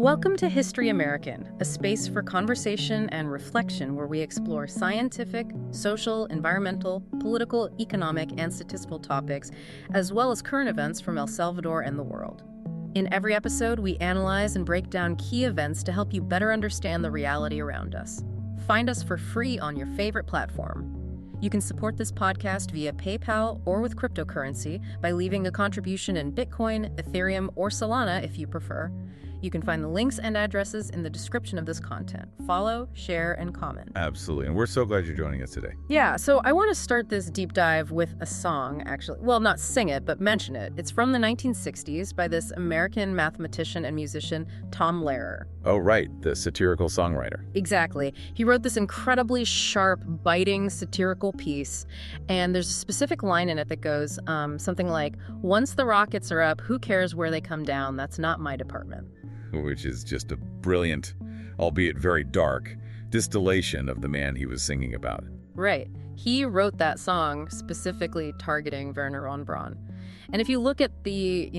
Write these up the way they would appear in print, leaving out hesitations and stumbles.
Welcome to History American, a space for conversation and reflection where we explore scientific, social, environmental, political, economic, and statistical topics, as well as current events from El Salvador and the world. In every episode, we analyze and break down key events to help you better understand the reality around us. Find us for free on your favorite platform. You can support this podcast via PayPal or with cryptocurrency by leaving a contribution in Bitcoin, Ethereum, or Solana if you prefer. You can find the links and addresses in the description of this content. Follow, share, and comment. Absolutely. And we're so glad you're joining us today. Yeah, so I want to start this deep dive with a song, actually. Well, not sing it, but mention it. It's from the 1960s by this American mathematician and musician, Tom Lehrer. Oh, right. The satirical songwriter. Exactly. He wrote this incredibly sharp, biting, satirical piece. And there's a specific line in it that goes something like, "Once the rockets are up, who cares where they come down? That's not my department." Which is just a brilliant, albeit very dark, distillation of the man he was singing about. Right. He wrote that song specifically targeting Wernher von Braun. And if you look at the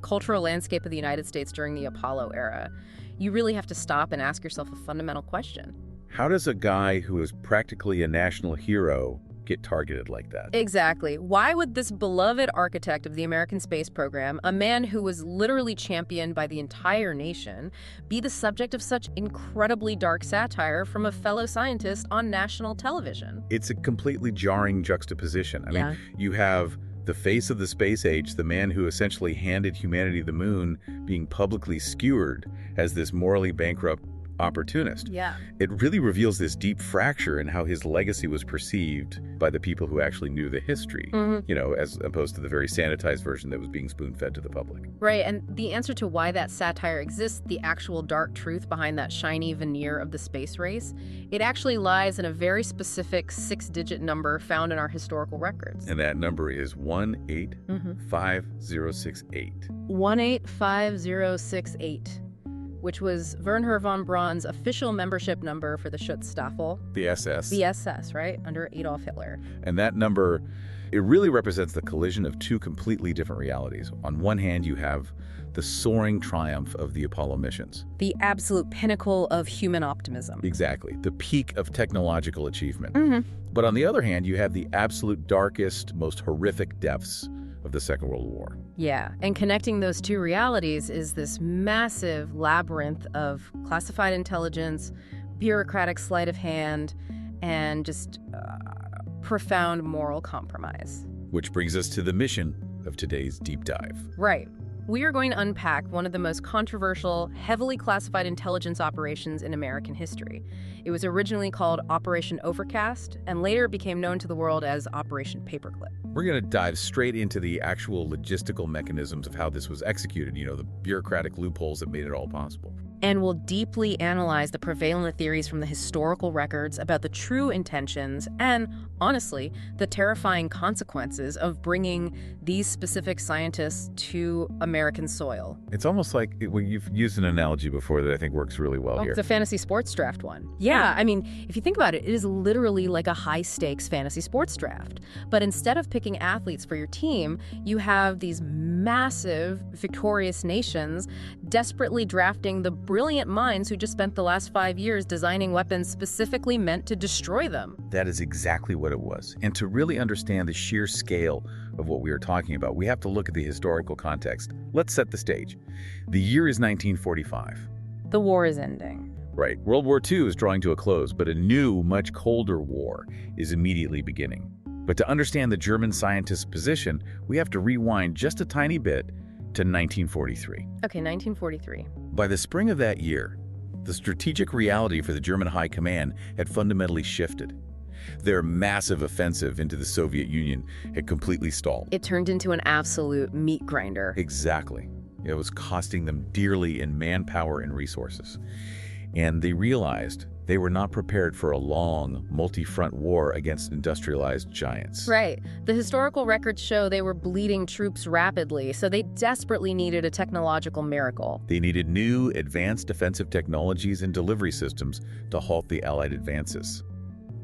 cultural landscape of the United States during the Apollo era, you really have to stop and ask yourself a fundamental question. How does a guy who is practically a national hero get targeted like that? Exactly. Why would this beloved architect of the American space program, a man who was literally championed by the entire nation, be the subject of such incredibly dark satire from a fellow scientist on national television? It's a completely jarring juxtaposition. I mean, you have the face of the space age, the man who essentially handed humanity the moon, being publicly skewered as this morally bankrupt opportunist. Yeah. It really reveals this deep fracture in how his legacy was perceived by the people who actually knew the history, as opposed to the very sanitized version that was being spoon-fed to the public. Right, and the answer to why that satire exists, the actual dark truth behind that shiny veneer of the space race, it actually lies in a very specific 6-digit number found in our historical records. And that number is 185068. 185068. Which was Wernher von Braun's official membership number for the Schutzstaffel. The SS. The SS, right? Under Adolf Hitler. And that number, it really represents the collision of two completely different realities. On one hand, you have the soaring triumph of the Apollo missions. The absolute pinnacle of human optimism. Exactly. The peak of technological achievement. But on the other hand, you have the absolute darkest, most horrific depths of the Second World War. Yeah, and connecting those two realities is this massive labyrinth of classified intelligence, bureaucratic sleight of hand, and just profound moral compromise. Which brings us to the mission of today's deep dive. Right. We are going to unpack one of the most controversial, heavily classified intelligence operations in American history. It was originally called Operation Overcast, and later became known to the world as Operation Paperclip. We're going to dive straight into the actual logistical mechanisms of how this was executed, the bureaucratic loopholes that made it all possible. And we'll deeply analyze the prevalent theories from the historical records about the true intentions and, honestly, the terrifying consequences of bringing these specific scientists to American soil. It's almost like, you've used an analogy before that I think works really well here. It's a fantasy sports draft one. Yeah, I mean, if you think about it, it is literally like a high-stakes fantasy sports draft. But instead of picking athletes for your team, you have these massive, victorious nations desperately drafting the brilliant minds who just spent the last 5 years designing weapons specifically meant to destroy them. That is exactly what it was. And to really understand the sheer scale of what we are talking about, we have to look at the historical context. Let's set the stage. The year is 1945. The war is ending. Right. World War II is drawing to a close, but a new, much colder war is immediately beginning. But to understand the German scientists' position, we have to rewind just a tiny bit to 1943. Okay, 1943. By the spring of that year, the strategic reality for the German High Command had fundamentally shifted. Their massive offensive into the Soviet Union had completely stalled. It turned into an absolute meat grinder. Exactly. It was costing them dearly in manpower and resources. And they realized they were not prepared for a long, multi-front war against industrialized giants. Right. The historical records show they were bleeding troops rapidly, so they desperately needed a technological miracle. They needed new, advanced defensive technologies and delivery systems to halt the Allied advances.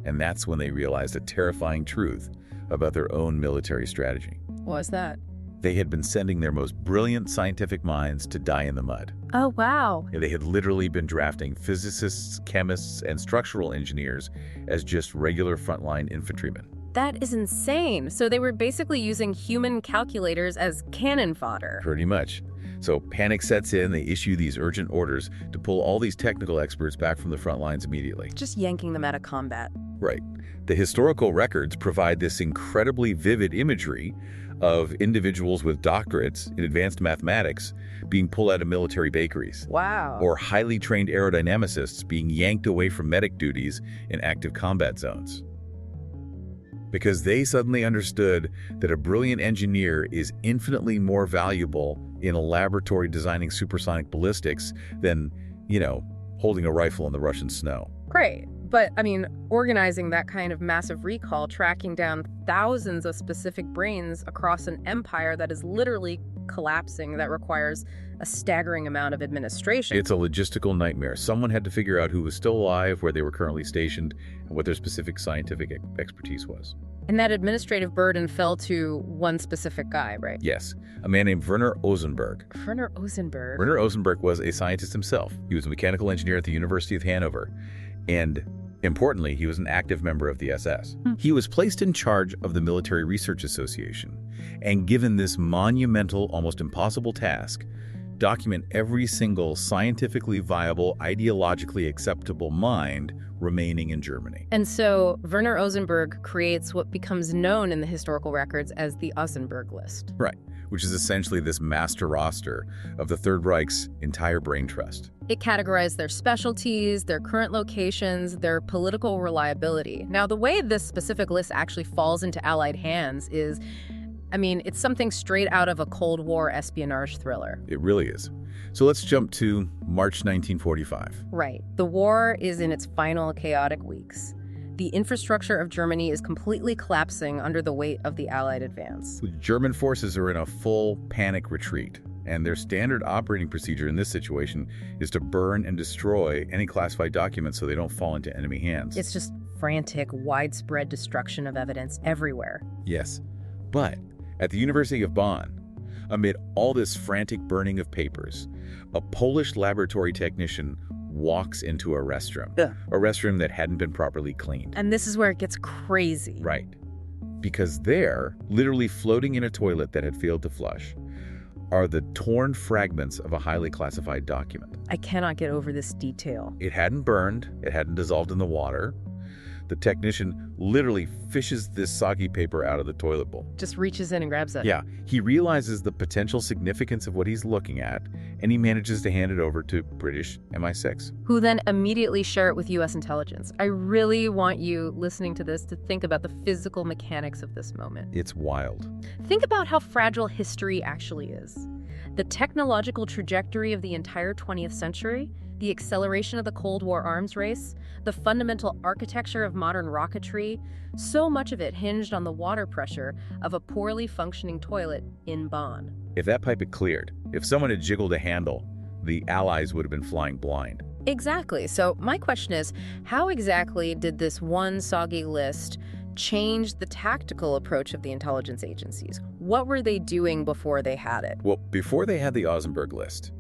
And that's when they realized a terrifying truth about their own military strategy. What was that? They had been sending their most brilliant scientific minds to die in the mud. Oh, wow. They had literally been drafting physicists, chemists, and structural engineers as just regular frontline infantrymen. That is insane. So they were basically using human calculators as cannon fodder. Pretty much. So panic sets in, they issue these urgent orders to pull all these technical experts back from the front lines immediately. Just yanking them out of combat. Right. The historical records provide this incredibly vivid imagery of individuals with doctorates in advanced mathematics being pulled out of military bakeries. Wow. Or highly trained aerodynamicists being yanked away from medic duties in active combat zones. Because they suddenly understood that a brilliant engineer is infinitely more valuable in a laboratory designing supersonic ballistics than, holding a rifle in the Russian snow. Great. But, organizing that kind of massive recall, tracking down thousands of specific brains across an empire that is literally collapsing, that requires a staggering amount of administration. It's a logistical nightmare. Someone had to figure out who was still alive, where they were currently stationed, and what their specific scientific expertise was. And that administrative burden fell to one specific guy, right? Yes, a man named Wernher Ozenberg. Wernher Ozenberg? Wernher Ozenberg was a scientist himself. He was a mechanical engineer at the University of Hanover. And importantly, he was an active member of the SS. He was placed in charge of the Military Research Association and given this monumental, almost impossible task: document every single scientifically viable, ideologically acceptable mind remaining in Germany. And so Wernher Ozenberg creates what becomes known in the historical records as the Ozenberg list. Right, which is essentially this master roster of the Third Reich's entire brain trust. It categorized their specialties, their current locations, their political reliability. Now, the way this specific list actually falls into Allied hands is, it's something straight out of a Cold War espionage thriller. It really is. So let's jump to March 1945. Right. The war is in its final chaotic weeks. The infrastructure of Germany is completely collapsing under the weight of the Allied advance. The German forces are in a full panic retreat, and their standard operating procedure in this situation is to burn and destroy any classified documents so they don't fall into enemy hands. It's just frantic, widespread destruction of evidence everywhere. Yes, but at the University of Bonn, amid all this frantic burning of papers, a Polish laboratory technician walks into a restroom. A restroom that hadn't been properly cleaned. And this is where it gets crazy. Right. Because there, literally floating in a toilet that had failed to flush, are the torn fragments of a highly classified document. I cannot get over this detail. It hadn't burned. It hadn't dissolved in the water. The technician literally fishes this soggy paper out of the toilet bowl. Just reaches in and grabs it. Yeah, he realizes the potential significance of what he's looking at, and he manages to hand it over to British MI6. Who then immediately share it with U.S. intelligence. I really want you listening to this to think about the physical mechanics of this moment. It's wild. Think about how fragile history actually is. The technological trajectory of the entire 20th century, the acceleration of the Cold War arms race, the fundamental architecture of modern rocketry, so much of it hinged on the water pressure of a poorly functioning toilet in Bonn. If that pipe had cleared, if someone had jiggled a handle, the Allies would have been flying blind. Exactly. So my question is, how exactly did this one soggy list change the tactical approach of the intelligence agencies? What were they doing before they had it? Well, before they had the Ozenberg list,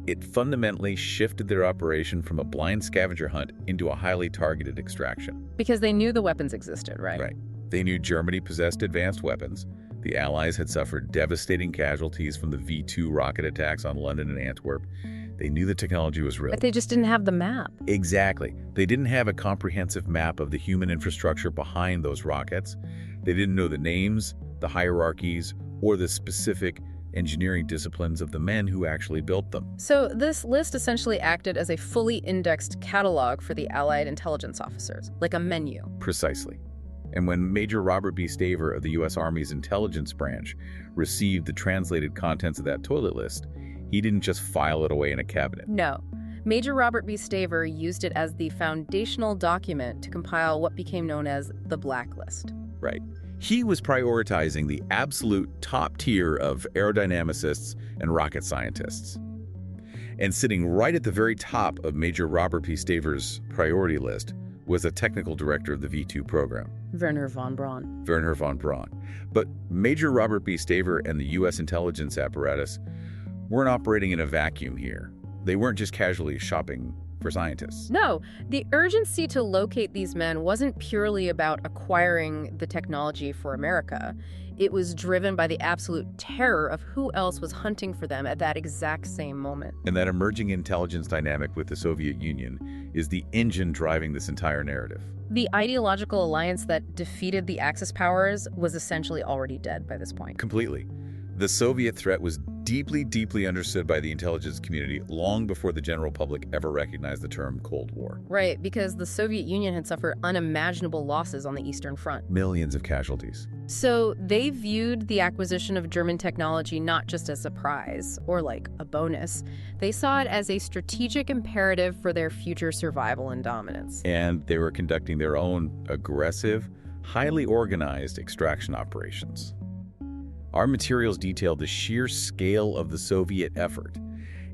it fundamentally shifted their operation from a blind scavenger hunt into a highly targeted extraction. Because they knew the weapons existed, right? Right. They knew Germany possessed advanced weapons. The Allies had suffered devastating casualties from the V-2 rocket attacks on London and Antwerp. They knew the technology was real. But they just didn't have the map. Exactly. They didn't have a comprehensive map of the human infrastructure behind those rockets. They didn't know the names, the hierarchies, or the specific engineering disciplines of the men who actually built them. So this list essentially acted as a fully indexed catalog for the Allied intelligence officers, like a menu. Precisely. And when Major Robert B. Staver of the U.S. Army's intelligence branch received the translated contents of that toilet list, he didn't just file it away in a cabinet. No. Major Robert B. Staver used it as the foundational document to compile what became known as the Blacklist. Right. He was prioritizing the absolute top tier of aerodynamicists and rocket scientists. And sitting right at the very top of Major Robert P. Staver's priority list was a technical director of the V-2 program. Wernher von Braun. Wernher von Braun. But Major Robert B. Staver and the U.S. intelligence apparatus weren't operating in a vacuum here. They weren't just casually shopping for scientists. No, the urgency to locate these men wasn't purely about acquiring the technology for America. It was driven by the absolute terror of who else was hunting for them at that exact same moment. And that emerging intelligence dynamic with the Soviet Union is the engine driving this entire narrative. The ideological alliance that defeated the Axis powers was essentially already dead by this point. Completely. The Soviet threat was deeply, deeply understood by the intelligence community long before the general public ever recognized the term Cold War. Right, because the Soviet Union had suffered unimaginable losses on the Eastern Front. Millions of casualties. So they viewed the acquisition of German technology not just as a prize or like a bonus. They saw it as a strategic imperative for their future survival and dominance. And they were conducting their own aggressive, highly organized extraction operations. Our materials detail the sheer scale of the Soviet effort,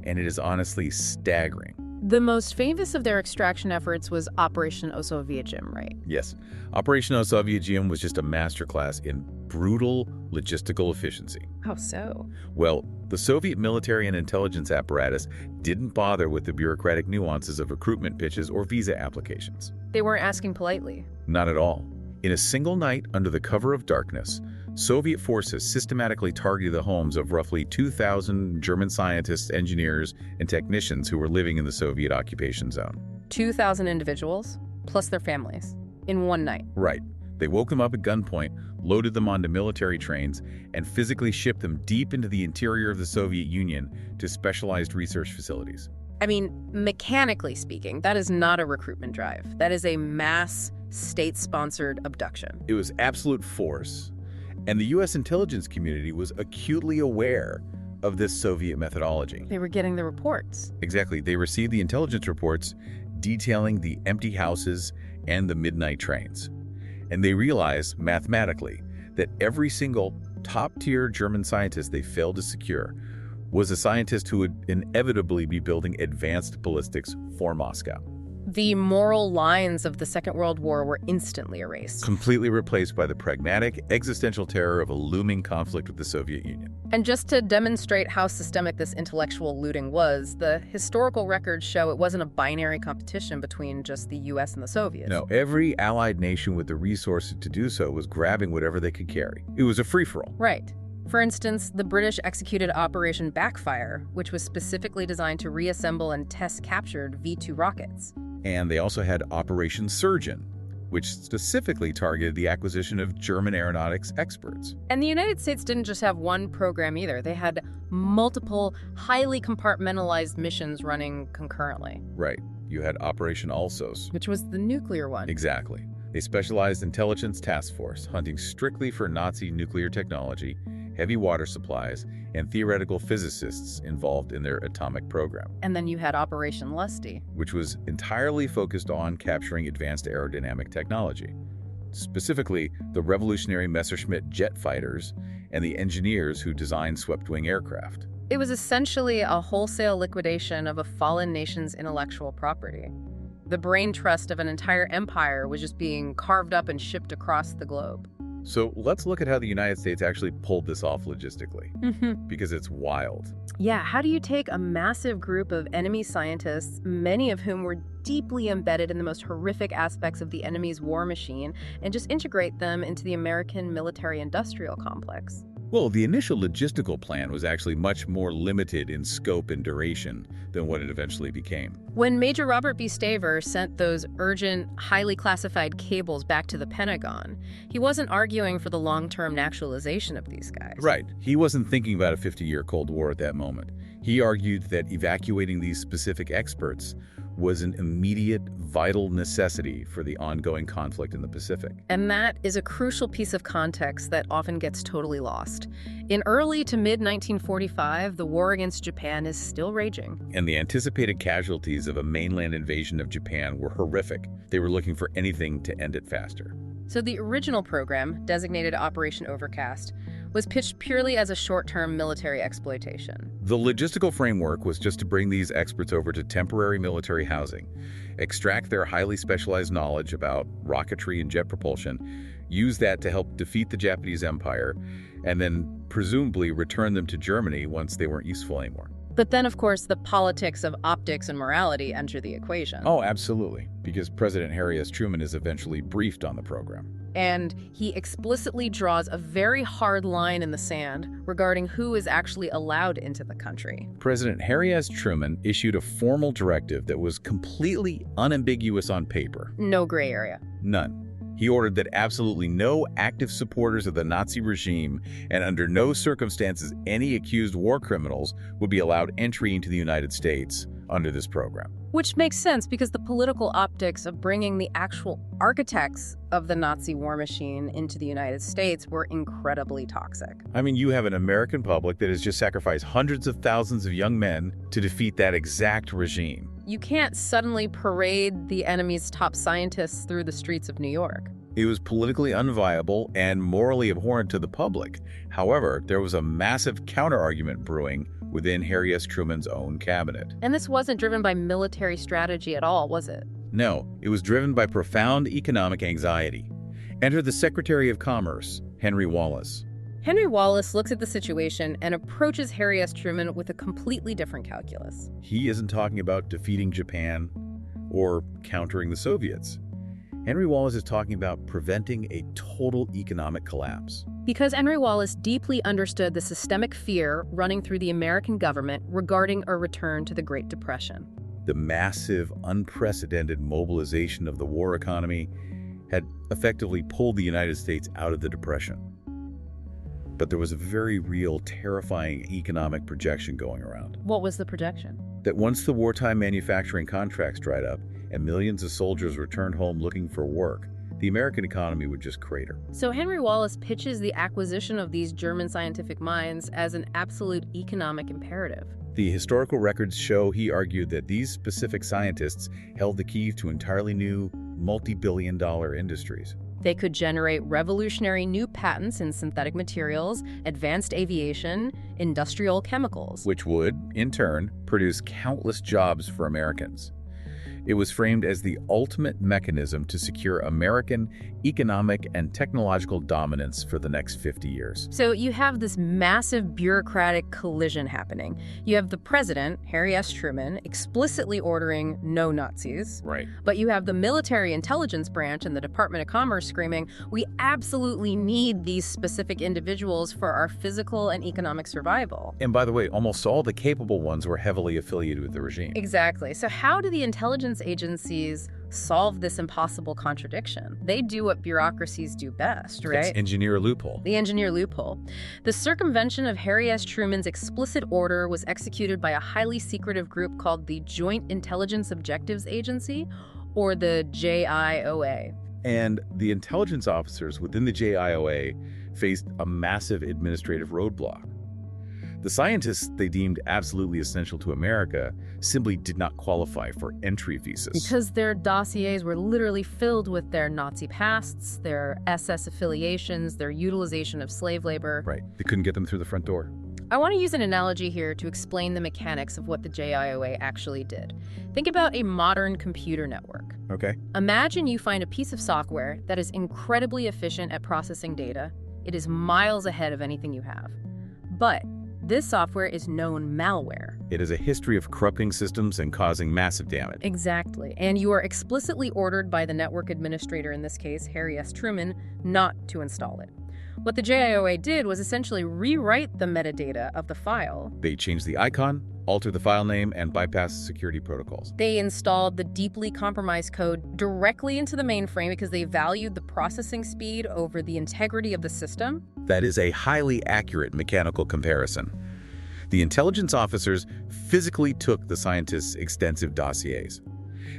and it is honestly staggering. The most famous of their extraction efforts was Operation Osowiecim, right? Yes. Operation Osowiecim was just a masterclass in brutal logistical efficiency. How so? Well, the Soviet military and intelligence apparatus didn't bother with the bureaucratic nuances of recruitment pitches or visa applications. They weren't asking politely. Not at all. In a single night under the cover of darkness, Soviet forces systematically targeted the homes of roughly 2,000 German scientists, engineers, and technicians who were living in the Soviet occupation zone. 2,000 individuals, plus their families, in one night. Right. They woke them up at gunpoint, loaded them onto military trains, and physically shipped them deep into the interior of the Soviet Union to specialized research facilities. I mean, mechanically speaking, that is not a recruitment drive. That is a mass, state-sponsored abduction. It was absolute force. And the U.S. intelligence community was acutely aware of this Soviet methodology. They were getting the reports. Exactly. They received the intelligence reports detailing the empty houses and the midnight trains. And they realized mathematically that every single top-tier German scientist they failed to secure was a scientist who would inevitably be building advanced ballistics for Moscow. The moral lines of the Second World War were instantly erased. Completely replaced by the pragmatic, existential terror of a looming conflict with the Soviet Union. And just to demonstrate how systemic this intellectual looting was, the historical records show it wasn't a binary competition between just the U.S. and the Soviets. No, every allied nation with the resources to do so was grabbing whatever they could carry. It was a free-for-all. Right. For instance, the British executed Operation Backfire, which was specifically designed to reassemble and test captured V-2 rockets. And they also had Operation Surgeon, which specifically targeted the acquisition of German aeronautics experts. And the United States didn't just have one program either. They had multiple, highly compartmentalized missions running concurrently. Right. You had Operation Alsos, which was the nuclear one. Exactly. A specialized intelligence task force hunting strictly for Nazi nuclear technology, heavy water supplies, and theoretical physicists involved in their atomic program. And then you had Operation Lusty, which was entirely focused on capturing advanced aerodynamic technology, specifically the revolutionary Messerschmitt jet fighters and the engineers who designed swept-wing aircraft. It was essentially a wholesale liquidation of a fallen nation's intellectual property. The brain trust of an entire empire was just being carved up and shipped across the globe. So let's look at how the United States actually pulled this off logistically, because it's wild. Yeah, how do you take a massive group of enemy scientists, many of whom were deeply embedded in the most horrific aspects of the enemy's war machine, and just integrate them into the American military-industrial complex? Well, the initial logistical plan was actually much more limited in scope and duration than what it eventually became. When Major Robert B. Staver sent those urgent, highly classified cables back to the Pentagon, he wasn't arguing for the long-term naturalization of these guys. Right. He wasn't thinking about a 50-year Cold War at that moment. He argued that evacuating these specific experts was an immediate, vital necessity for the ongoing conflict in the Pacific. And that is a crucial piece of context that often gets totally lost. In early to mid-1945, the war against Japan is still raging. And the anticipated casualties of a mainland invasion of Japan were horrific. They were looking for anything to end it faster. So the original program, designated Operation Overcast, was pitched purely as a short-term military exploitation. The logistical framework was just to bring these experts over to temporary military housing, extract their highly specialized knowledge about rocketry and jet propulsion, use that to help defeat the Japanese Empire, and then presumably return them to Germany once they weren't useful anymore. But then, of course, the politics of optics and morality enter the equation. Oh, absolutely, because President Harry S. Truman is eventually briefed on the program. And he explicitly draws a very hard line in the sand regarding who is actually allowed into the country. President Harry S. Truman issued a formal directive that was completely unambiguous on paper. No gray area. None. He ordered that absolutely no active supporters of the Nazi regime and under no circumstances any accused war criminals would be allowed entry into the United States under this program. Which makes sense because the political optics of bringing the actual architects of the Nazi war machine into the United States were incredibly toxic. I mean, you have an American public that has just sacrificed hundreds of thousands of young men to defeat that exact regime. You can't suddenly parade the enemy's top scientists through the streets of New York. It was politically unviable and morally abhorrent to the public. However, there was a massive counterargument brewing within Harry S. Truman's own cabinet. And this wasn't driven by military strategy at all, was it? No, it was driven by profound economic anxiety. Enter the Secretary of Commerce, Henry Wallace. Henry Wallace looks at the situation and approaches Harry S. Truman with a completely different calculus. He isn't talking about defeating Japan or countering the Soviets. Henry Wallace is talking about preventing a total economic collapse. Because Henry Wallace deeply understood the systemic fear running through the American government regarding a return to the Great Depression. The massive, unprecedented mobilization of the war economy had effectively pulled the United States out of the Depression. But there was a very real, terrifying economic projection going around. What was the projection? That once the wartime manufacturing contracts dried up and millions of soldiers returned home looking for work, the American economy would just crater. So Henry Wallace pitches the acquisition of these German scientific minds as an absolute economic imperative. The historical records show he argued that these specific scientists held the key to entirely new, multi-billion-dollar industries. They could generate revolutionary new patents in synthetic materials, advanced aviation, industrial chemicals. Which would, in turn, produce countless jobs for Americans. It was framed as the ultimate mechanism to secure American economic and technological dominance for the next 50 years. So you have this massive bureaucratic collision happening. You have the president, Harry S. Truman, explicitly ordering no Nazis. Right. But you have the military intelligence branch and the Department of Commerce screaming, we absolutely need these specific individuals for our physical and economic survival. And by the way, almost all the capable ones were heavily affiliated with the regime. Exactly. So how do the intelligence agencies solve this impossible contradiction? They do what bureaucracies do best, right? Let's engineer a loophole. The engineer loophole. The circumvention of Harry S. Truman's explicit order was executed by a highly secretive group called the Joint Intelligence Objectives Agency, or the JIOA. And the intelligence officers within the JIOA faced a massive administrative roadblock. The scientists they deemed absolutely essential to America simply did not qualify for entry visas. Because their dossiers were literally filled with their Nazi pasts, their SS affiliations, their utilization of slave labor. Right. They couldn't get them through the front door. I want to use an analogy here to explain the mechanics of what the JIOA actually did. Think about a modern computer network. Okay. Imagine you find a piece of software that is incredibly efficient at processing data. It is miles ahead of anything you have. But this software is known malware. It has a history of corrupting systems and causing massive damage. Exactly. And you are explicitly ordered by the network administrator, in this case, Harry S. Truman, not to install it. What the JIOA did was essentially rewrite the metadata of the file. They changed the icon, altered the file name, and bypassed security protocols. They installed the deeply compromised code directly into the mainframe because they valued the processing speed over the integrity of the system. That is a highly accurate mechanical comparison. The intelligence officers physically took the scientists' extensive dossiers.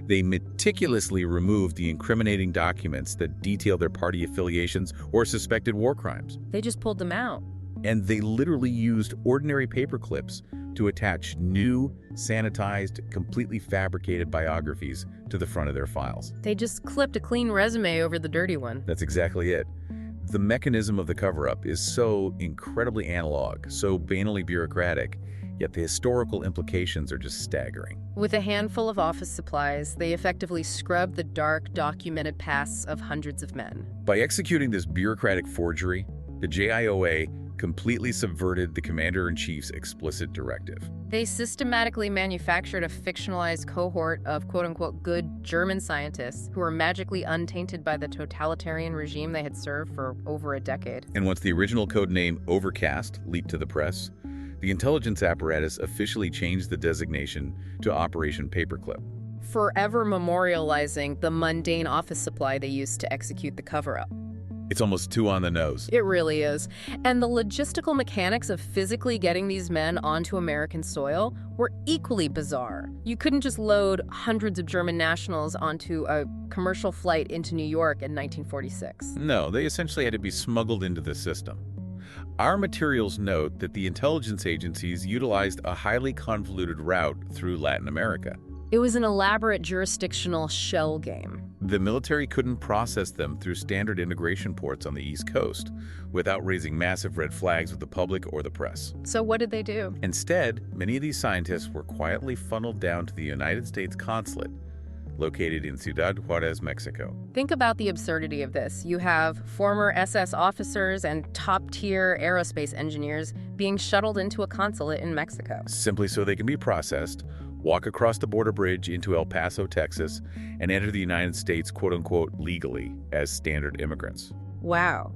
They meticulously removed the incriminating documents that detail their party affiliations or suspected war crimes. They just pulled them out. And they literally used ordinary paper clips to attach new, sanitized, completely fabricated biographies to the front of their files. They just clipped a clean resume over the dirty one. That's exactly it. The mechanism of the cover-up is so incredibly analog, so banally bureaucratic, yet the historical implications are just staggering. With a handful of office supplies, they effectively scrubbed the dark, documented pasts of hundreds of men. By executing this bureaucratic forgery, the JIOA completely subverted the commander-in-chief's explicit directive. They systematically manufactured a fictionalized cohort of quote-unquote good German scientists who were magically untainted by the totalitarian regime they had served for over a decade. And once the original codename Overcast leaked to the press, the intelligence apparatus officially changed the designation to Operation Paperclip, forever memorializing the mundane office supply they used to execute the cover-up. It's almost too on the nose. It really is. And the logistical mechanics of physically getting these men onto American soil were equally bizarre. You couldn't just load hundreds of German nationals onto a commercial flight into New York in 1946. No, they essentially had to be smuggled into the system. Our materials note that the intelligence agencies utilized a highly convoluted route through Latin America. It was an elaborate jurisdictional shell game. The military couldn't process them through standard integration ports on the East Coast without raising massive red flags with the public or the press. So what did they do? Instead, many of these scientists were quietly funneled down to the United States consulate, located in Ciudad Juarez, Mexico. Think about the absurdity of this. You have former SS officers and top-tier aerospace engineers being shuttled into a consulate in Mexico. Simply so they can be processed, walk across the border bridge into El Paso, Texas, and enter the United States, quote-unquote, legally as standard immigrants. Wow.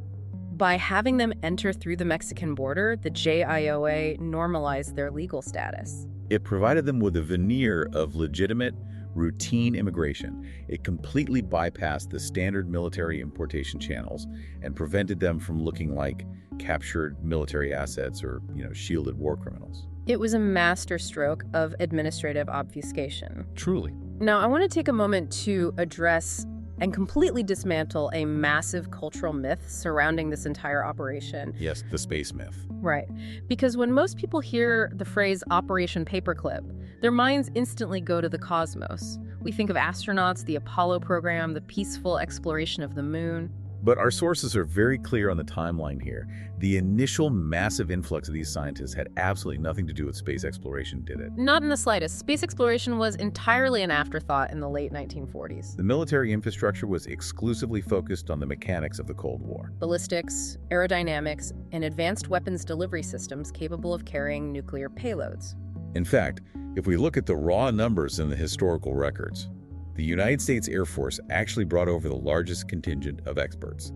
By having them enter through the Mexican border, the JIOA normalized their legal status. It provided them with a veneer of legitimate, routine immigration. It completely bypassed the standard military importation channels and prevented them from looking like captured military assets or, shielded war criminals. It was a masterstroke of administrative obfuscation. Truly. Now, I want to take a moment to address and completely dismantle a massive cultural myth surrounding this entire operation. Yes, the space myth. Right. Because when most people hear the phrase Operation Paperclip, their minds instantly go to the cosmos. We think of astronauts, the Apollo program, the peaceful exploration of the moon. But our sources are very clear on the timeline here. The initial massive influx of these scientists had absolutely nothing to do with space exploration, did it? Not in the slightest. Space exploration was entirely an afterthought in the late 1940s. The military infrastructure was exclusively focused on the mechanics of the Cold War. Ballistics, aerodynamics, and advanced weapons delivery systems capable of carrying nuclear payloads. In fact, if we look at the raw numbers in the historical records, the United States Air Force actually brought over the largest contingent of experts,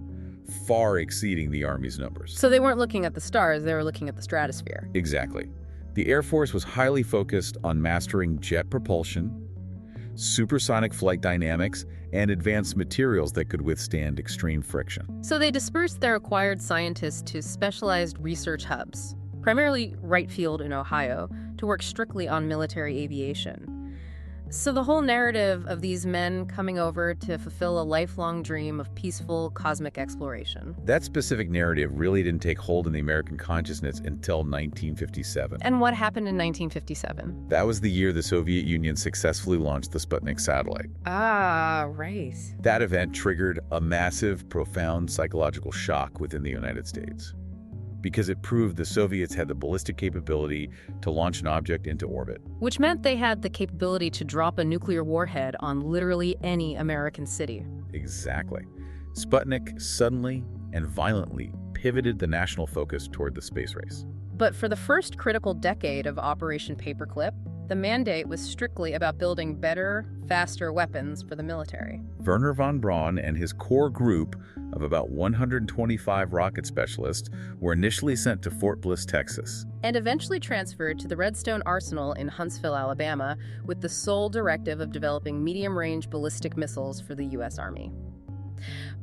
far exceeding the Army's numbers. So they weren't looking at the stars, they were looking at the stratosphere. Exactly. The Air Force was highly focused on mastering jet propulsion, supersonic flight dynamics, and advanced materials that could withstand extreme friction. So they dispersed their acquired scientists to specialized research hubs, primarily Wright Field in Ohio, to work strictly on military aviation. So the whole narrative of these men coming over to fulfill a lifelong dream of peaceful cosmic exploration. That specific narrative really didn't take hold in the American consciousness until 1957. And what happened in 1957? That was the year the Soviet Union successfully launched the Sputnik satellite. Ah, right. That event triggered a massive, profound psychological shock within the United States, because it proved the Soviets had the ballistic capability to launch an object into orbit. Which meant they had the capability to drop a nuclear warhead on literally any American city. Exactly. Sputnik suddenly and violently pivoted the national focus toward the space race. But for the first critical decade of Operation Paperclip, the mandate was strictly about building better, faster weapons for the military. Wernher von Braun and his core group of about 125 rocket specialists were initially sent to Fort Bliss, Texas, and eventually transferred to the Redstone Arsenal in Huntsville, Alabama, with the sole directive of developing medium-range ballistic missiles for the U.S. Army.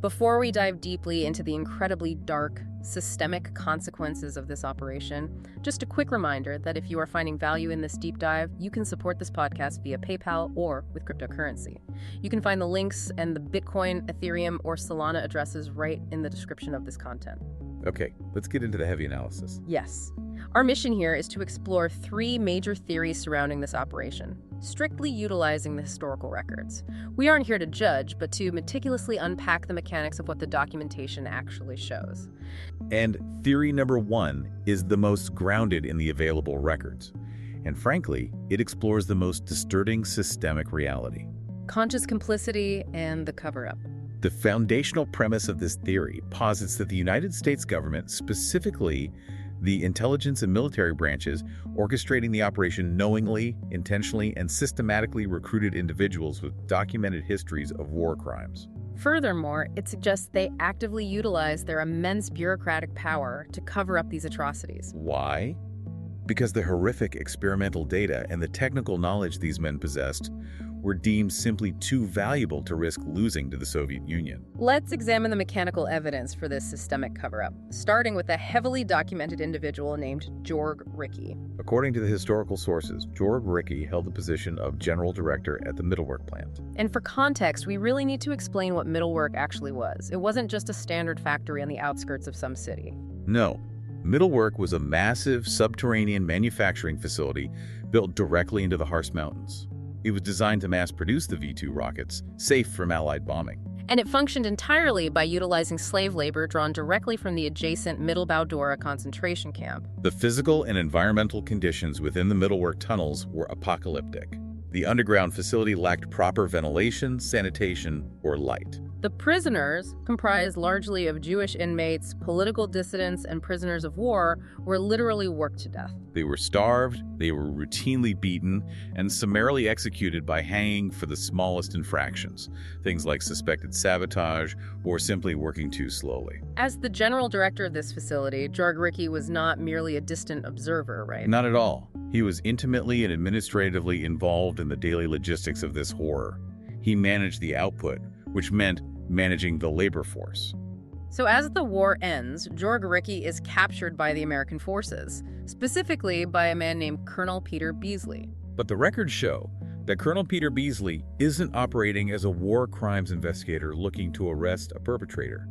Before we dive deeply into the incredibly dark, systemic consequences of this operation, just a quick reminder that if you are finding value in this deep dive, you can support this podcast via PayPal or with cryptocurrency. You can find the links and the Bitcoin, Ethereum, or Solana addresses right in the description of this content. Okay, let's get into the heavy analysis. Yes. Our mission here is to explore three major theories surrounding this operation, strictly utilizing the historical records. We aren't here to judge, but to meticulously unpack the mechanics of what the documentation actually shows. And theory number one is the most grounded in the available records. And frankly, it explores the most disturbing systemic reality: conscious complicity and the cover-up. The foundational premise of this theory posits that the United States government, specifically the intelligence and military branches orchestrating the operation, knowingly, intentionally, and systematically recruited individuals with documented histories of war crimes. Furthermore, it suggests they actively utilize their immense bureaucratic power to cover up these atrocities. Why? Because the horrific experimental data and the technical knowledge these men possessed were deemed simply too valuable to risk losing to the Soviet Union. Let's examine the mechanical evidence for this systemic cover-up, starting with a heavily documented individual named Georg Ricke. According to the historical sources, Georg Ricke held the position of General Director at the Mittelwerk plant. And for context, we really need to explain what Mittelwerk actually was. It wasn't just a standard factory on the outskirts of some city. No. Mittelwerk was a massive subterranean manufacturing facility built directly into the Harz Mountains. It was designed to mass-produce the V-2 rockets, safe from Allied bombing. And it functioned entirely by utilizing slave labor drawn directly from the adjacent Mittelbau-Dora concentration camp. The physical and environmental conditions within the Mittelwerk tunnels were apocalyptic. The underground facility lacked proper ventilation, sanitation, or light. The prisoners, comprised largely of Jewish inmates, political dissidents, and prisoners of war, were literally worked to death. They were starved, they were routinely beaten, and summarily executed by hanging for the smallest infractions, things like suspected sabotage or simply working too slowly. As the general director of this facility, Georg Ricke was not merely a distant observer, right? Not at all. He was intimately and administratively involved in the daily logistics of this horror. He managed the output, which meant managing the labor force. So as the war ends, Georg Ricke is captured by the American forces, specifically by a man named Colonel Peter Beasley. But the records show that Colonel Peter Beasley isn't operating as a war crimes investigator looking to arrest a perpetrator.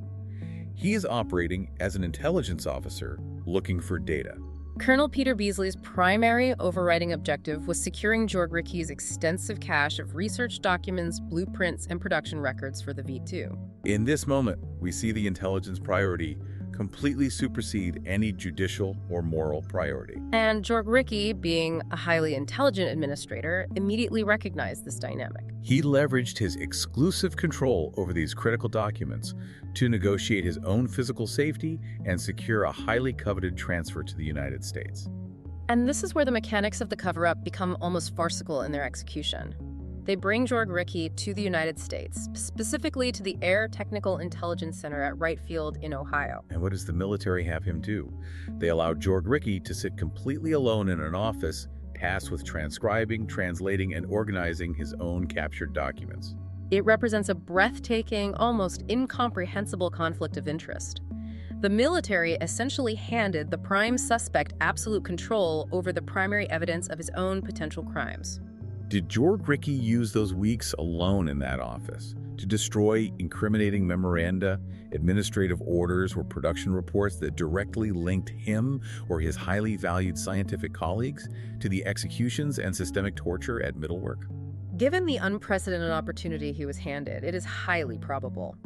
He is operating as an intelligence officer looking for data. Colonel Peter Beasley's primary overriding objective was securing Georg Ricke's extensive cache of research documents, blueprints, and production records for the V-2. In this moment, we see the intelligence priority completely supersede any judicial or moral priority. And Georg Ricke, being a highly intelligent administrator, immediately recognized this dynamic. He leveraged his exclusive control over these critical documents to negotiate his own physical safety and secure a highly coveted transfer to the United States. And this is where the mechanics of the cover-up become almost farcical in their execution. They bring Georg Ricke to the United States, specifically to the Air Technical Intelligence Center at Wright Field in Ohio. And what does the military have him do? They allow Georg Ricke to sit completely alone in an office, tasked with transcribing, translating, and organizing his own captured documents. It represents a breathtaking, almost incomprehensible conflict of interest. The military essentially handed the prime suspect absolute control over the primary evidence of his own potential crimes. Did Georg Ricke use those weeks alone in that office to destroy incriminating memoranda, administrative orders, or production reports that directly linked him or his highly valued scientific colleagues to the executions and systemic torture at Mittelwerk? Given the unprecedented opportunity he was handed, it is highly probable.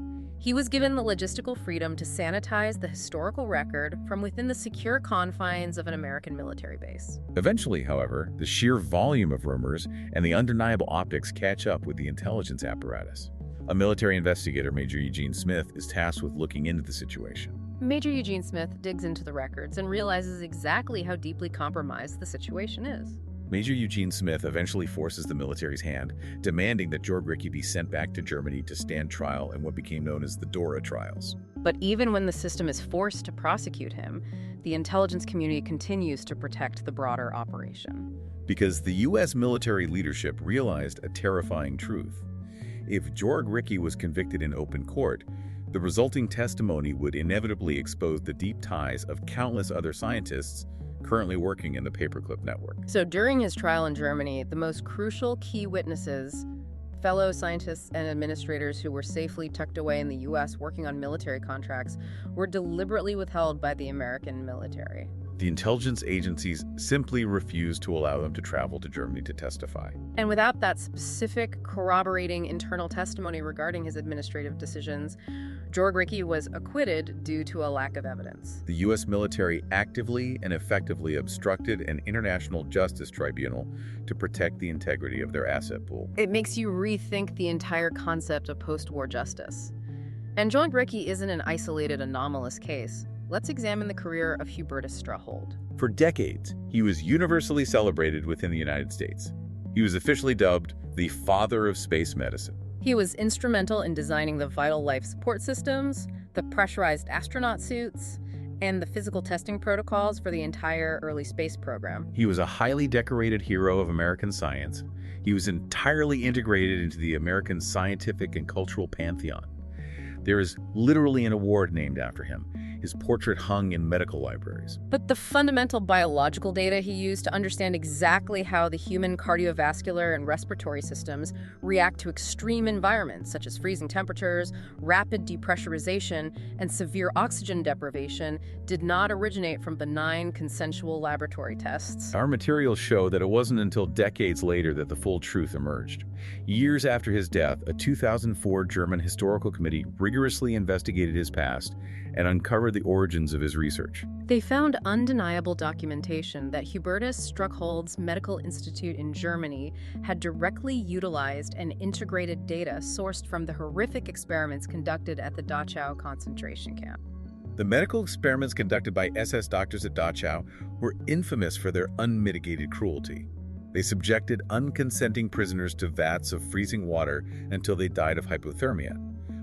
He was given the logistical freedom to sanitize the historical record from within the secure confines of an American military base. Eventually, however, the sheer volume of rumors and the undeniable optics catch up with the intelligence apparatus. A military investigator, Major Eugene Smith, is tasked with looking into the situation. Major Eugene Smith digs into the records and realizes exactly how deeply compromised the situation is. Major Eugene Smith eventually forces the military's hand, demanding that Georg Ricke be sent back to Germany to stand trial in what became known as the Dora trials. But even when the system is forced to prosecute him, the intelligence community continues to protect the broader operation. Because the U.S. military leadership realized a terrifying truth. If Georg Ricke was convicted in open court, the resulting testimony would inevitably expose the deep ties of countless other scientists currently working in the Paperclip network. So during his trial in Germany, the most crucial key witnesses, fellow scientists and administrators who were safely tucked away in the U.S. working on military contracts, were deliberately withheld by the American military. The intelligence agencies simply refused to allow them to travel to Germany to testify. And without that specific corroborating internal testimony regarding his administrative decisions, Jörg Ricke was acquitted due to a lack of evidence. The U.S. military actively and effectively obstructed an international justice tribunal to protect the integrity of their asset pool. It makes you rethink the entire concept of post-war justice. And Jörg Ricke isn't an isolated, anomalous case. Let's examine the career of Hubertus Strachhold. For decades, he was universally celebrated within the United States. He was officially dubbed the father of space medicine. He was instrumental in designing the vital life support systems, the pressurized astronaut suits, and the physical testing protocols for the entire early space program. He was a highly decorated hero of American science. He was entirely integrated into the American scientific and cultural pantheon. There is literally an award named after him. His portrait hung in medical libraries. But the fundamental biological data he used to understand exactly how the human cardiovascular and respiratory systems react to extreme environments, such as freezing temperatures, rapid depressurization, and severe oxygen deprivation, did not originate from benign, consensual laboratory tests. Our materials show that it wasn't until decades later that the full truth emerged. Years after his death, a 2004 German historical committee rigorously investigated his past and uncovered the origins of his research. They found undeniable documentation that Hubertus Strachhold's Medical Institute in Germany had directly utilized and integrated data sourced from the horrific experiments conducted at the Dachau concentration camp. The medical experiments conducted by SS doctors at Dachau were infamous for their unmitigated cruelty. They subjected unconsenting prisoners to vats of freezing water until they died of hypothermia,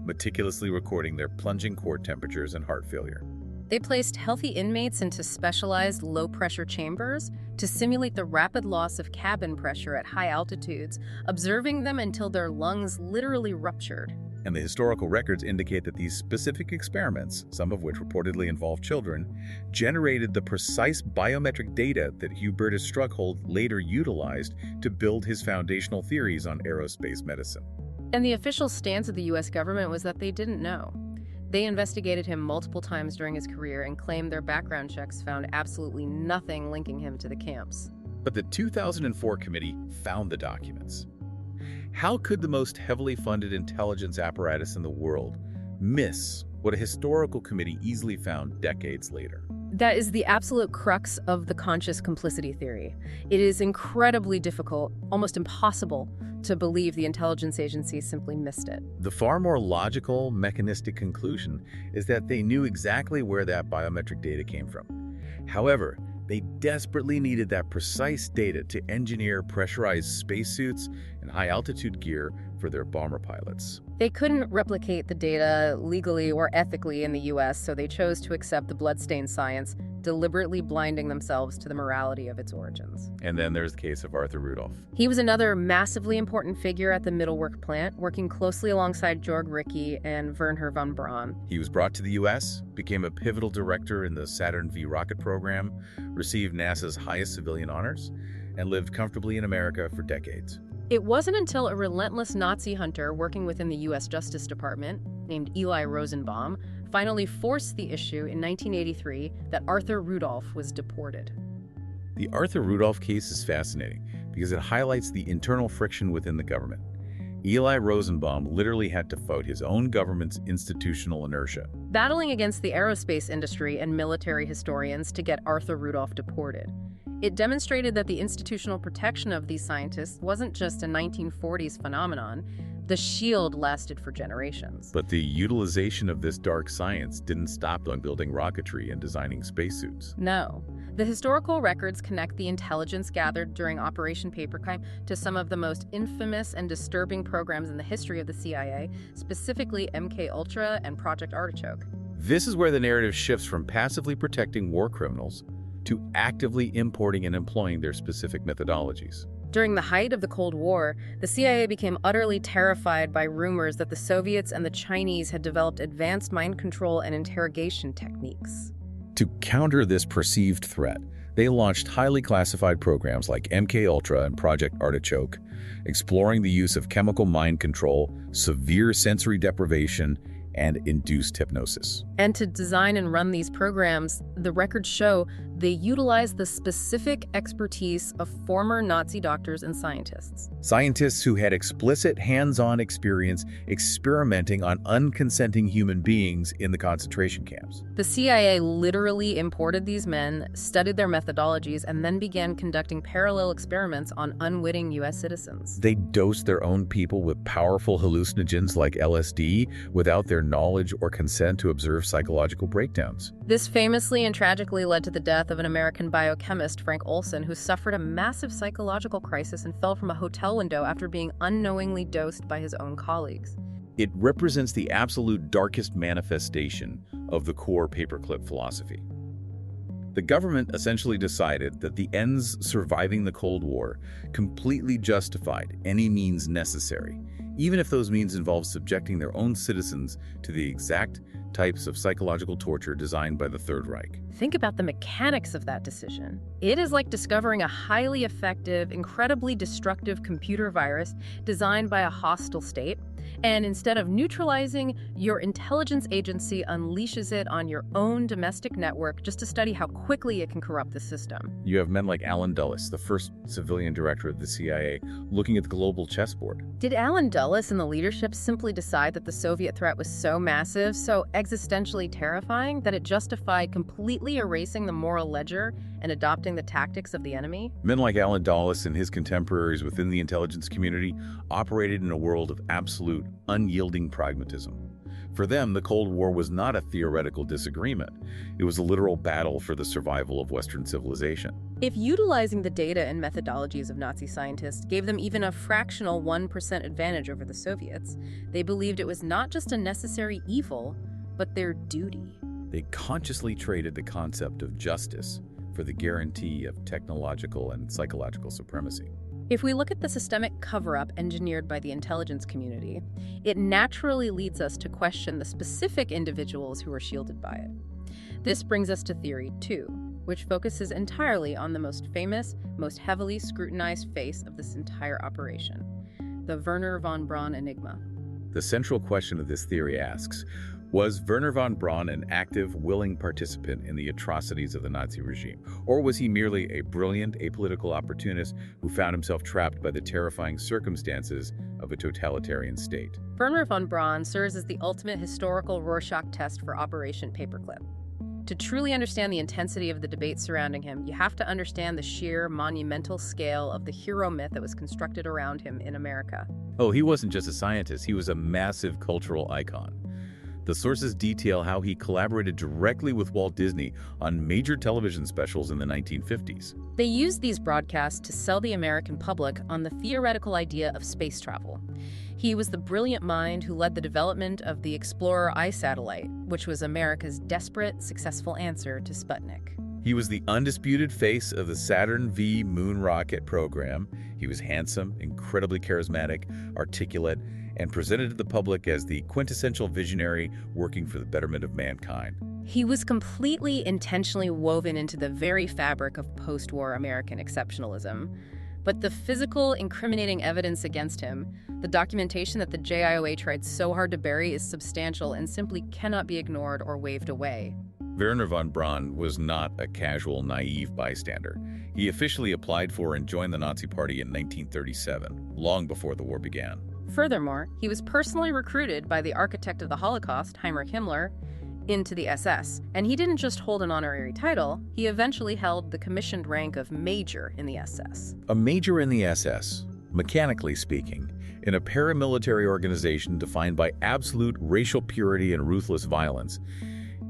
meticulously recording their plunging core temperatures and heart failure. They placed healthy inmates into specialized low-pressure chambers to simulate the rapid loss of cabin pressure at high altitudes, observing them until their lungs literally ruptured. And the historical records indicate that these specific experiments, some of which reportedly involved children, generated the precise biometric data that Hubertus Strachhold later utilized to build his foundational theories on aerospace medicine. And the official stance of the U.S. government was that they didn't know. They investigated him multiple times during his career and claimed their background checks found absolutely nothing linking him to the camps. But the 2004 committee found the documents. How could the most heavily funded intelligence apparatus in the world miss what a historical committee easily found decades later? That is the absolute crux of the conscious complicity theory. It is incredibly difficult, almost impossible, to believe the intelligence agencies simply missed it. The far more logical, mechanistic conclusion is that they knew exactly where that biometric data came from. However, they desperately needed that precise data to engineer pressurized spacesuits and high-altitude gear for their bomber pilots. They couldn't replicate the data legally or ethically in the U.S., so they chose to accept the bloodstained science, deliberately blinding themselves to the morality of its origins. And then there's the case of Arthur Rudolph. He was another massively important figure at the Mittelwerk plant, working closely alongside Jörg Ricke and Wernher von Braun. He was brought to the U.S., became a pivotal director in the Saturn V rocket program, received NASA's highest civilian honors, and lived comfortably in America for decades. It wasn't until a relentless Nazi hunter working within the U.S. Justice Department, named Eli Rosenbaum, finally forced the issue in 1983 that Arthur Rudolph was deported. The Arthur Rudolph case is fascinating because it highlights the internal friction within the government. Eli Rosenbaum literally had to fight his own government's institutional inertia, battling against the aerospace industry and military historians to get Arthur Rudolph deported. It demonstrated that the institutional protection of these scientists wasn't just a 1940s phenomenon. The shield lasted for generations. But the utilization of this dark science didn't stop on building rocketry and designing spacesuits. No. The historical records connect the intelligence gathered during Operation Paperclip to some of the most infamous and disturbing programs in the history of the CIA, specifically MK-Ultra and Project Artichoke. This is where the narrative shifts from passively protecting war criminals to actively importing and employing their specific methodologies. During the height of the Cold War, the CIA became utterly terrified by rumors that the Soviets and the Chinese had developed advanced mind control and interrogation techniques. To counter this perceived threat, they launched highly classified programs like MK-Ultra and Project Artichoke, exploring the use of chemical mind control, severe sensory deprivation, and induced hypnosis. And to design and run these programs, the records show they utilize the specific expertise of former Nazi doctors and scientists. Scientists who had explicit hands-on experience experimenting on unconsenting human beings in the concentration camps. The CIA literally imported these men, studied their methodologies, and then began conducting parallel experiments on unwitting U.S. citizens. They dosed their own people with powerful hallucinogens like LSD without their knowledge or consent to observe psychological breakdowns. This famously and tragically led to the death of an American biochemist, Frank Olson, who suffered a massive psychological crisis and fell from a hotel window after being unknowingly dosed by his own colleagues. It represents the absolute darkest manifestation of the core paperclip philosophy. The government essentially decided that the ends surviving the Cold War completely justified any means necessary, even if those means involved subjecting their own citizens to the exact types of psychological torture designed by the Third Reich. Think about the mechanics of that decision. It is like discovering a highly effective, incredibly destructive computer virus designed by a hostile state, and instead of neutralizing, your intelligence agency unleashes it on your own domestic network just to study how quickly it can corrupt the system. You have men like Allen Dulles, the first civilian director of the CIA, looking at the global chessboard. Did Allen Dulles and the leadership simply decide that the Soviet threat was so massive, so existentially terrifying, that it justified completely erasing the moral ledger and adopting the tactics of the enemy? Men like Allen Dulles and his contemporaries within the intelligence community operated in a world of absolute, unyielding pragmatism. For them, the Cold War was not a theoretical disagreement. It was a literal battle for the survival of Western civilization. If utilizing the data and methodologies of Nazi scientists gave them even a fractional 1% advantage over the Soviets, they believed it was not just a necessary evil, but their duty. They consciously traded the concept of justice for the guarantee of technological and psychological supremacy. If we look at the systemic cover-up engineered by the intelligence community, it naturally leads us to question the specific individuals who are shielded by it. This brings us to Theory 2, which focuses entirely on the most famous, most heavily scrutinized face of this entire operation, the Wernher von Braun enigma. The central question of this theory asks, was Wernher von Braun an active, willing participant in the atrocities of the Nazi regime? Or was he merely a brilliant, apolitical opportunist who found himself trapped by the terrifying circumstances of a totalitarian state? Wernher von Braun serves as the ultimate historical Rorschach test for Operation Paperclip. To truly understand the intensity of the debate surrounding him, you have to understand the sheer, monumental scale of the hero myth that was constructed around him in America. Oh, he wasn't just a scientist, he was a massive cultural icon. The sources detail how he collaborated directly with Walt Disney on major television specials in the 1950s. They used these broadcasts to sell the American public on the theoretical idea of space travel. He was the brilliant mind who led the development of the Explorer I satellite, which was America's desperate, successful answer to Sputnik. He was the undisputed face of the Saturn V moon rocket program. He was handsome, incredibly charismatic, articulate, and presented to the public as the quintessential visionary working for the betterment of mankind. He was completely intentionally woven into the very fabric of post-war American exceptionalism. But the physical, incriminating evidence against him, the documentation that the JIOA tried so hard to bury, is substantial and simply cannot be ignored or waved away. Wernher von Braun was not a casual, naive bystander. He officially applied for and joined the Nazi Party in 1937, long before the war began. Furthermore, he was personally recruited by the architect of the Holocaust, Heinrich Himmler, into the SS. And he didn't just hold an honorary title, he eventually held the commissioned rank of major in the SS. A major in the SS, mechanically speaking, in a paramilitary organization defined by absolute racial purity and ruthless violence,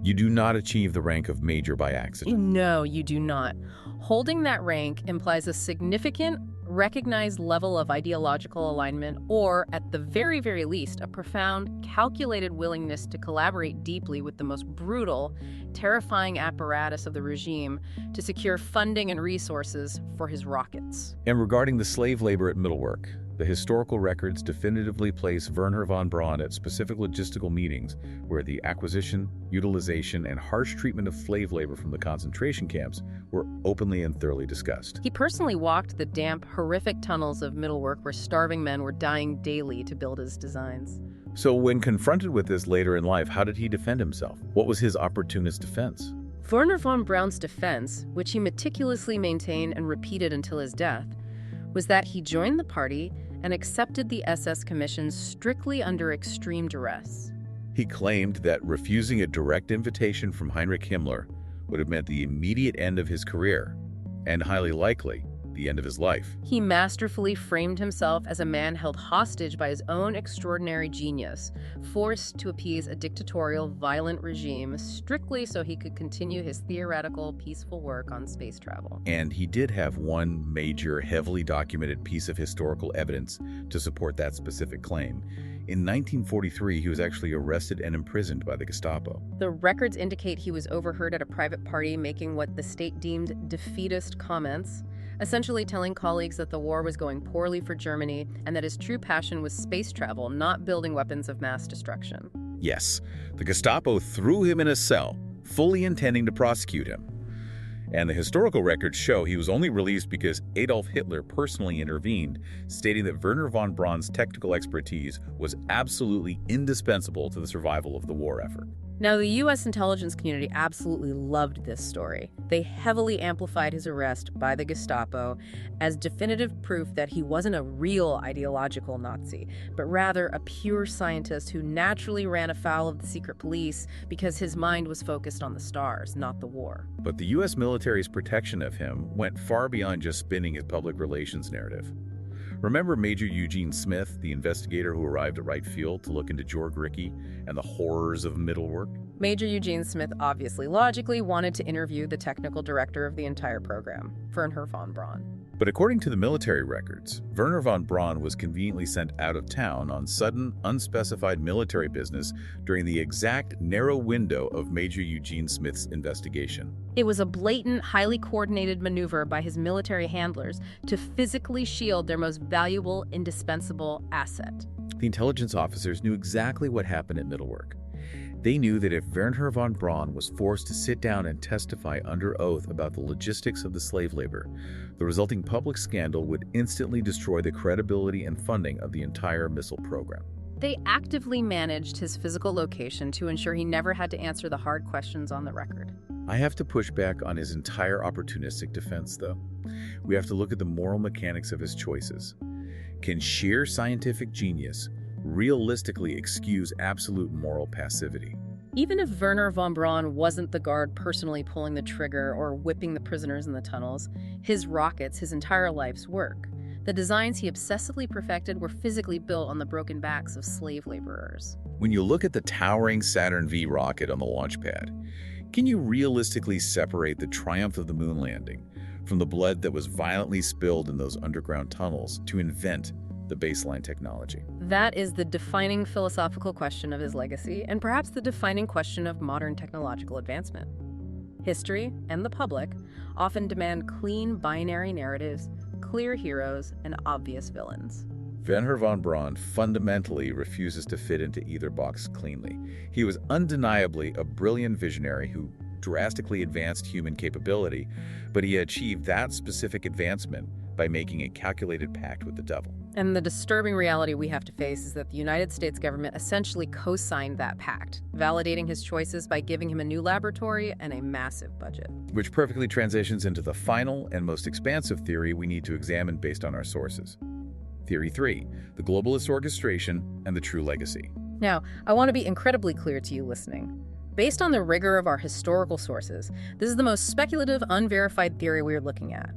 you do not achieve the rank of major by accident. No, you do not. Holding that rank implies a significant, recognized level of ideological alignment, or, at the very, very least, a profound, calculated willingness to collaborate deeply with the most brutal, terrifying apparatus of the regime to secure funding and resources for his rockets. And regarding the slave labor at Middlework, the historical records definitively place Wernher von Braun at specific logistical meetings where the acquisition, utilization, and harsh treatment of slave labor from the concentration camps were openly and thoroughly discussed. He personally walked the damp, horrific tunnels of Middlework where starving men were dying daily to build his designs. So when confronted with this later in life, how did he defend himself? What was his opportunist defense? Wernher von Braun's defense, which he meticulously maintained and repeated until his death, was that he joined the party and accepted the SS commissions strictly under extreme duress. He claimed that refusing a direct invitation from Heinrich Himmler would have meant the immediate end of his career, and highly likely, the end of his life. He masterfully framed himself as a man held hostage by his own extraordinary genius, forced to appease a dictatorial, violent regime strictly so he could continue his theoretical, peaceful work on space travel. And he did have one major, heavily documented piece of historical evidence to support that specific claim. In 1943, he was actually arrested and imprisoned by the Gestapo. The records indicate he was overheard at a private party making what the state deemed defeatist comments, essentially telling colleagues that the war was going poorly for Germany and that his true passion was space travel, not building weapons of mass destruction. Yes, the Gestapo threw him in a cell, fully intending to prosecute him. And the historical records show he was only released because Adolf Hitler personally intervened, stating that Wernher von Braun's technical expertise was absolutely indispensable to the survival of the war effort. Now, the U.S. intelligence community absolutely loved this story. They heavily amplified his arrest by the Gestapo as definitive proof that he wasn't a real ideological Nazi, but rather a pure scientist who naturally ran afoul of the secret police because his mind was focused on the stars, not the war. But the U.S. military's protection of him went far beyond just spinning his public relations narrative. Remember Major Eugene Smith, the investigator who arrived at Wright Field to look into Georg Ricci and the horrors of middle work? Major Eugene Smith obviously logically wanted to interview the technical director of the entire program, Wernher von Braun. But according to the military records, Wernher von Braun was conveniently sent out of town on sudden, unspecified military business during the exact narrow window of Major Eugene Smith's investigation. It was a blatant, highly coordinated maneuver by his military handlers to physically shield their most valuable, indispensable asset. The intelligence officers knew exactly what happened at Middlework. They knew that if Wernher von Braun was forced to sit down and testify under oath about the logistics of the slave labor, the resulting public scandal would instantly destroy the credibility and funding of the entire missile program. They actively managed his physical location to ensure he never had to answer the hard questions on the record. I have to push back on his entire opportunistic defense, though. We have to look at the moral mechanics of his choices. Can sheer scientific genius realistically excuse absolute moral passivity? Even if Wernher von Braun wasn't the guard personally pulling the trigger or whipping the prisoners in the tunnels, his rockets, his entire life's work, the designs he obsessively perfected were physically built on the broken backs of slave laborers. When you look at the towering Saturn V rocket on the launch pad, can you realistically separate the triumph of the moon landing from the blood that was violently spilled in those underground tunnels to invent the baseline technology? That is the defining philosophical question of his legacy, and perhaps the defining question of modern technological advancement. History and the public often demand clean binary narratives, clear heroes, and obvious villains. Wernher von Braun fundamentally refuses to fit into either box cleanly. He was undeniably a brilliant visionary who drastically advanced human capability, but he achieved that specific advancement by making a calculated pact with the devil. And the disturbing reality we have to face is that the United States government essentially co-signed that pact, validating his choices by giving him a new laboratory and a massive budget. Which perfectly transitions into the final and most expansive theory we need to examine based on our sources. Theory 3, the globalist orchestration and the true legacy. Now, I want to be incredibly clear to you listening. Based on the rigor of our historical sources, this is the most speculative, unverified theory we are looking at.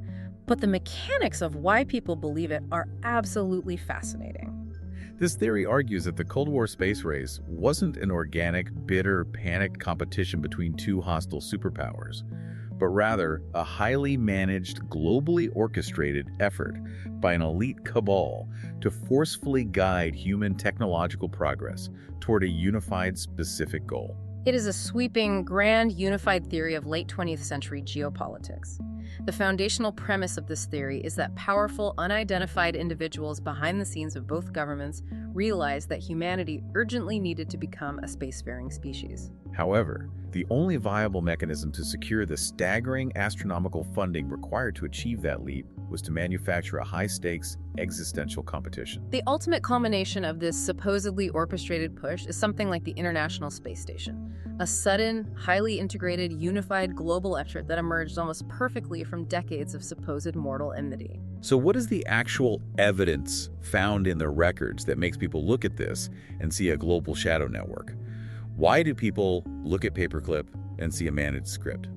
But the mechanics of why people believe it are absolutely fascinating. This theory argues that the Cold War space race wasn't an organic, bitter, panicked competition between two hostile superpowers, but rather a highly managed, globally orchestrated effort by an elite cabal to forcefully guide human technological progress toward a unified, specific goal. It is a sweeping, grand, unified theory of late 20th century geopolitics. The foundational premise of this theory is that powerful, unidentified individuals behind the scenes of both governments realized that humanity urgently needed to become a spacefaring species. However, the only viable mechanism to secure the staggering astronomical funding required to achieve that leap was to manufacture a high-stakes, existential competition. The ultimate culmination of this supposedly orchestrated push is something like the International Space Station, a sudden, highly integrated, unified global effort that emerged almost perfectly from decades of supposed mortal enmity. So what is the actual evidence found in the records that makes people look at this and see a global shadow network? Why do people look at Paperclip and see a managed script?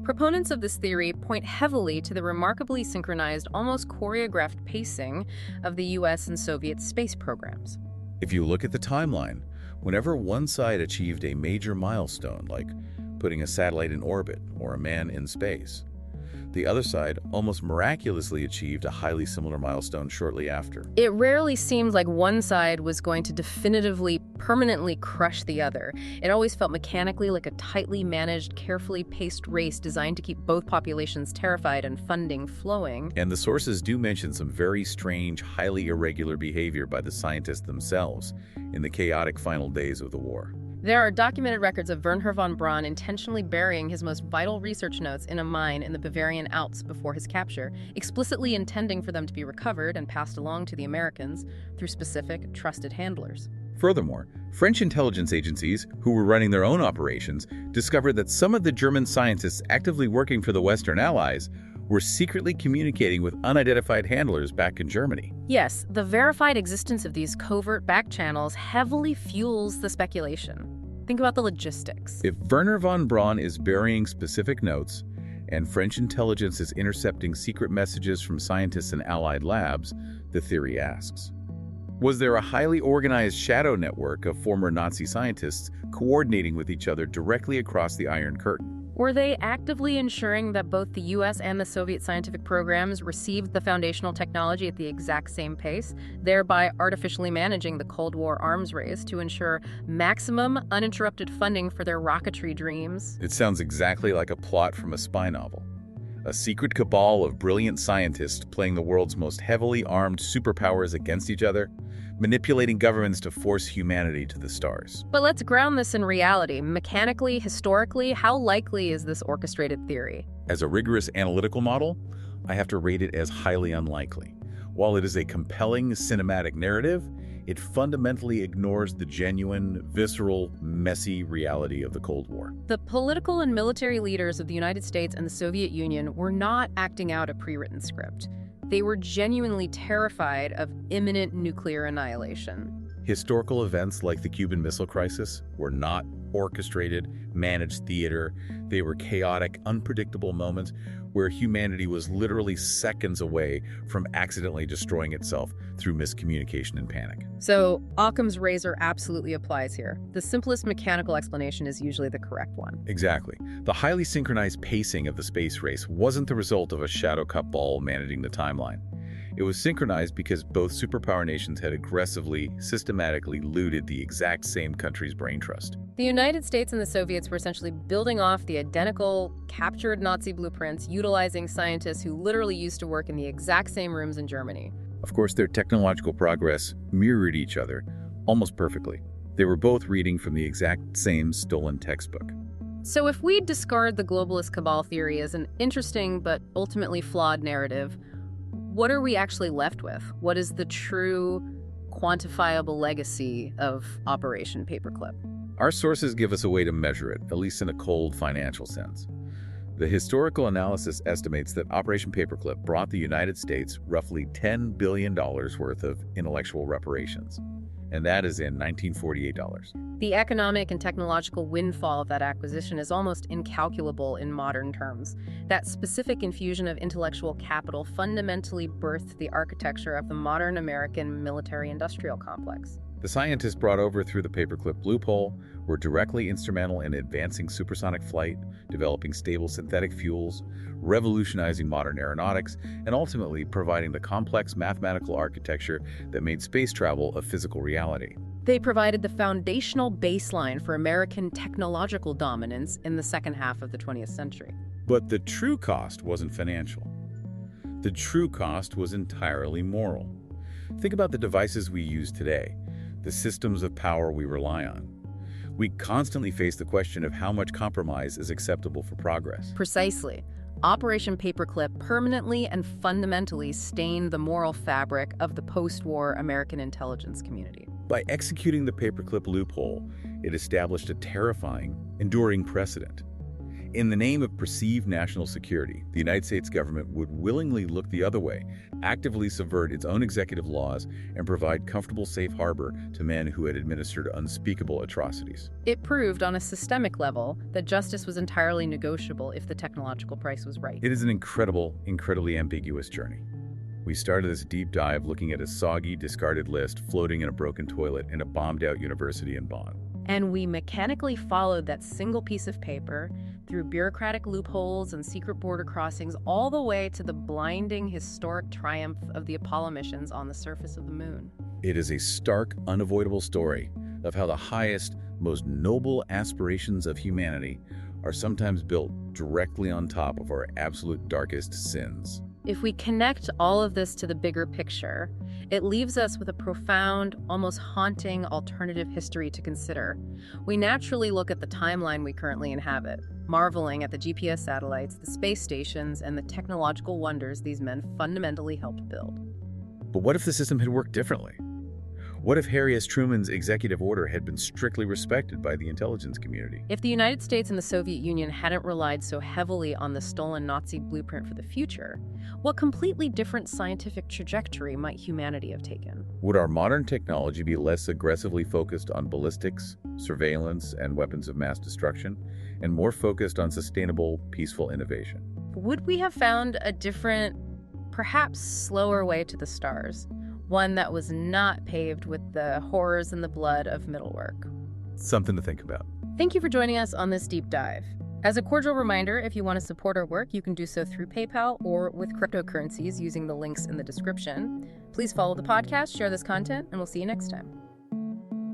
Proponents of this theory point heavily to the remarkably synchronized, almost choreographed pacing of the US and Soviet space programs. If you look at the timeline, whenever one side achieved a major milestone, like putting a satellite in orbit or a man in space, the other side almost miraculously achieved a highly similar milestone shortly after. It rarely seemed like one side was going to definitively, permanently crush the other. It always felt mechanically like a tightly managed, carefully paced race designed to keep both populations terrified and funding flowing. And the sources do mention some very strange, highly irregular behavior by the scientists themselves in the chaotic final days of the war. There are documented records of Wernher von Braun intentionally burying his most vital research notes in a mine in the Bavarian Alps before his capture, explicitly intending for them to be recovered and passed along to the Americans through specific, trusted handlers. Furthermore, French intelligence agencies, who were running their own operations, discovered that some of the German scientists actively working for the Western Allies were secretly communicating with unidentified handlers back in Germany. Yes, the verified existence of these covert back channels heavily fuels the speculation. Think about the logistics. If Wernher von Braun is burying specific notes, and French intelligence is intercepting secret messages from scientists in Allied labs, the theory asks, was there a highly organized shadow network of former Nazi scientists coordinating with each other directly across the Iron Curtain? Were they actively ensuring that both the US and the Soviet scientific programs received the foundational technology at the exact same pace, thereby artificially managing the Cold War arms race to ensure maximum uninterrupted funding for their rocketry dreams? It sounds exactly like a plot from a spy novel. A secret cabal of brilliant scientists playing the world's most heavily armed superpowers against each other, manipulating governments to force humanity to the stars. But let's ground this in reality. Mechanically, historically, how likely is this orchestrated theory? As a rigorous analytical model, I have to rate it as highly unlikely. While it is a compelling cinematic narrative, it fundamentally ignores the genuine, visceral, messy reality of the Cold War. The political and military leaders of the United States and the Soviet Union were not acting out a pre-written script. They were genuinely terrified of imminent nuclear annihilation. Historical events like the Cuban Missile Crisis were not orchestrated, managed theater. They were chaotic, unpredictable moments where humanity was literally seconds away from accidentally destroying itself through miscommunication and panic. So Occam's razor absolutely applies here. The simplest mechanical explanation is usually the correct one. Exactly. The highly synchronized pacing of the space race wasn't the result of a shadow cabal managing the timeline. It was synchronized because both superpower nations had aggressively, systematically looted the exact same country's brain trust. The United States and the Soviets were essentially building off the identical, captured Nazi blueprints, utilizing scientists who literally used to work in the exact same rooms in Germany. Of course, their technological progress mirrored each other almost perfectly. They were both reading from the exact same stolen textbook. So if we discard the globalist cabal theory as an interesting but ultimately flawed narrative, what are we actually left with? What is the true, quantifiable legacy of Operation Paperclip? Our sources give us a way to measure it, at least in a cold financial sense. The historical analysis estimates that Operation Paperclip brought the United States roughly $10 billion worth of intellectual reparations, and that is in 1948 dollars. The economic and technological windfall of that acquisition is almost incalculable in modern terms. That specific infusion of intellectual capital fundamentally birthed the architecture of the modern American military-industrial complex. The scientists brought over through the Paperclip loophole were directly instrumental in advancing supersonic flight, developing stable synthetic fuels, revolutionizing modern aeronautics, and ultimately providing the complex mathematical architecture that made space travel a physical reality. They provided the foundational baseline for American technological dominance in the second half of the 20th century. But the true cost wasn't financial. The true cost was entirely moral. Think about the devices we use today, the systems of power we rely on. We constantly face the question of how much compromise is acceptable for progress. Precisely. Operation Paperclip permanently and fundamentally stained the moral fabric of the post-war American intelligence community. By executing the Paperclip loophole, it established a terrifying, enduring precedent. In the name of perceived national security, the United States government would willingly look the other way, actively subvert its own executive laws, and provide comfortable safe harbor to men who had administered unspeakable atrocities. It proved on a systemic level that justice was entirely negotiable if the technological price was right. It is an incredibly ambiguous journey. We started this deep dive looking at a soggy, discarded list floating in a broken toilet in a bombed-out university in Bonn. And we mechanically followed that single piece of paper through bureaucratic loopholes and secret border crossings all the way to the blinding historic triumph of the Apollo missions on the surface of the moon. It is a stark, unavoidable story of how the highest, most noble aspirations of humanity are sometimes built directly on top of our absolute darkest sins. If we connect all of this to the bigger picture, it leaves us with a profound, almost haunting alternative history to consider. We naturally look at the timeline we currently inhabit, marveling at the GPS satellites, the space stations, and the technological wonders these men fundamentally helped build. But what if the system had worked differently? What if Harry S. Truman's executive order had been strictly respected by the intelligence community? If the United States and the Soviet Union hadn't relied so heavily on the stolen Nazi blueprint for the future, what completely different scientific trajectory might humanity have taken? Would our modern technology be less aggressively focused on ballistics, surveillance, and weapons of mass destruction, and more focused on sustainable, peaceful innovation? Would we have found a different, perhaps slower way to the stars? One that was not paved with the horrors and the blood of middle work. Something to think about. Thank you for joining us on this deep dive. As a cordial reminder, if you want to support our work, you can do so through PayPal or with cryptocurrencies using the links in the description. Please follow the podcast, share this content, and we'll see you next time.